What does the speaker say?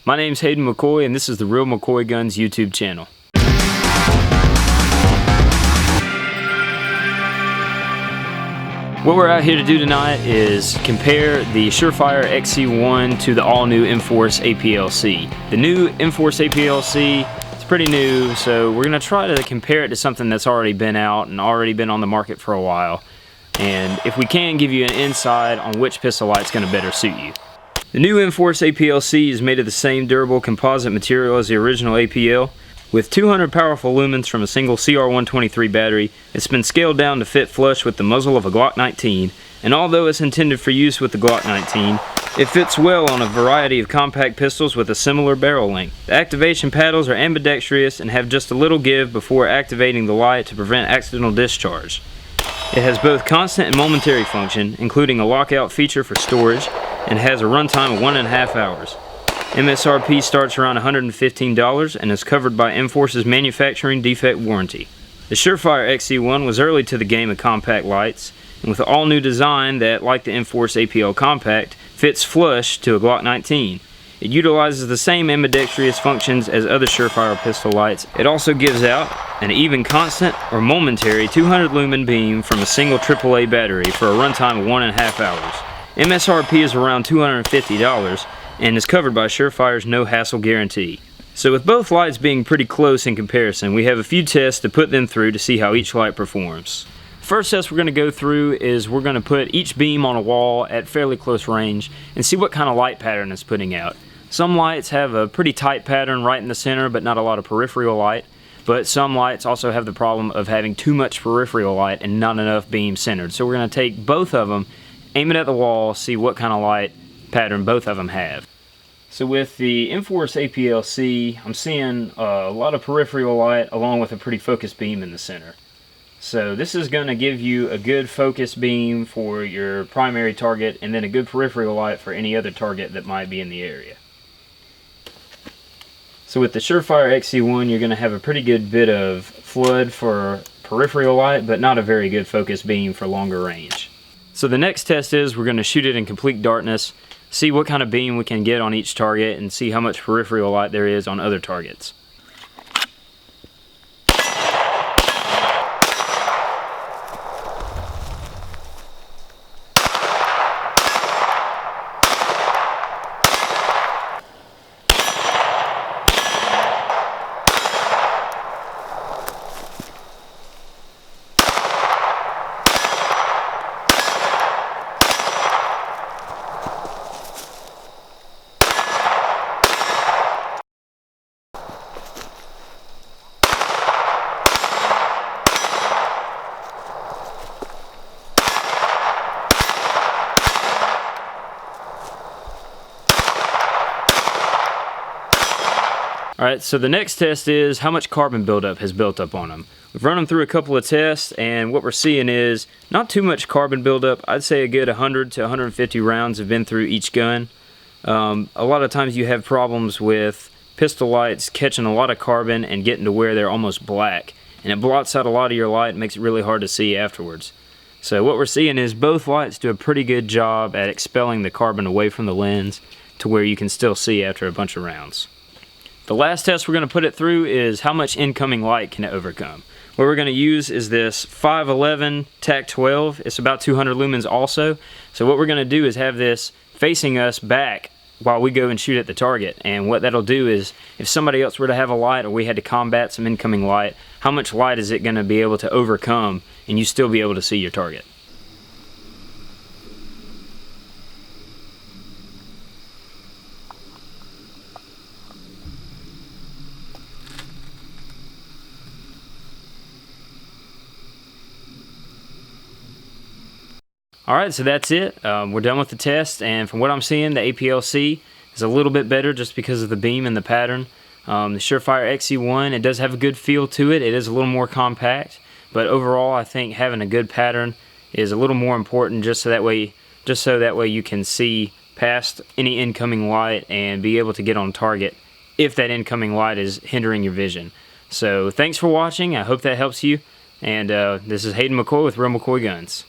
My name's Hayden McCoy, and this is the Real McCoy Guns YouTube channel. What we're out here to do tonight is compare the Surefire XC1 to the all-new Inforce APL-C. The new Inforce APL-C is pretty new, so we're going to try to compare it to something that's already been out and already been on the market for a while. And if we can, give you an insight on which pistol light's going to better suit you. The new Inforce APL-C is made of the same durable composite material as the original APL. With 200 powerful lumens from a single CR123 battery, it's been scaled down to fit flush with the muzzle of a Glock 19, and although it's intended for use with the Glock 19, it fits well on a variety of compact pistols with a similar barrel length. The activation paddles are ambidextrous and have just a little give before activating the light to prevent accidental discharge. It has both constant and momentary function, including a lockout feature for storage, and has a runtime of 1.5 hours. MSRP starts around $115 and is covered by Inforce's manufacturing defect warranty. The Surefire XC1 was early to the game of compact lights, and with an all-new design that, like the Inforce APL Compact, fits flush to a Glock 19. It utilizes the same ambidextrous functions as other Surefire pistol lights. It also gives out an even constant or momentary 200 lumen beam from a single AAA battery for a runtime of 1.5 hours. MSRP is around $250 and is covered by Surefire's no-hassle guarantee. So with both lights being pretty close in comparison, we have a few tests to put them through to see how each light performs. First test we're going to go through is we're going to put each beam on a wall at fairly close range and see what kind of light pattern it's putting out. Some lights have a pretty tight pattern right in the center but not a lot of peripheral light, but some lights also have the problem of having too much peripheral light and not enough beam centered. So we're going to take both of them, aim it at the wall, see what kind of light pattern both of them have. So with the Inforce APL-C, I'm seeing a lot of peripheral light along with a pretty focused beam in the center. So this is going to give you a good focus beam for your primary target and then a good peripheral light for any other target that might be in the area. So with the Surefire XC1, you're going to have a pretty good bit of flood for peripheral light, but not a very good focus beam for longer range. So the next test is we're going to shoot it in complete darkness, see what kind of beam we can get on each target, and see how much peripheral light there is on other targets. Alright, so the next test is how much carbon buildup has built up on them. We've run them through a couple of tests, and what we're seeing is not too much carbon buildup. I'd say a good 100 to 150 rounds have been through each gun. A lot of times you have problems with pistol lights catching a lot of carbon and getting to where they're almost black, and it blots out a lot of your light and makes it really hard to see afterwards. So what we're seeing is both lights do a pretty good job at expelling the carbon away from the lens to where you can still see after a bunch of rounds. The last test we're going to put it through is how much incoming light can it overcome. What we're going to use is this 511 TAC12. It's about 200 lumens also. So what we're going to do is have this facing us back while we go and shoot at the target. And what that'll do is if somebody else were to have a light or we had to combat some incoming light, how much light is it going to be able to overcome and you still be able to see your target. Alright, so that's it. We're done with the test, and from what I'm seeing, the APL-C is a little bit better just because of the beam and the pattern. The Surefire XC1, it does have a good feel to it. It is a little more compact, but overall I think having a good pattern is a little more important just so that way you can see past any incoming light and be able to get on target if that incoming light is hindering your vision. So thanks for watching. I hope that helps you, and this is Hayden McCoy with Real McCoy Guns.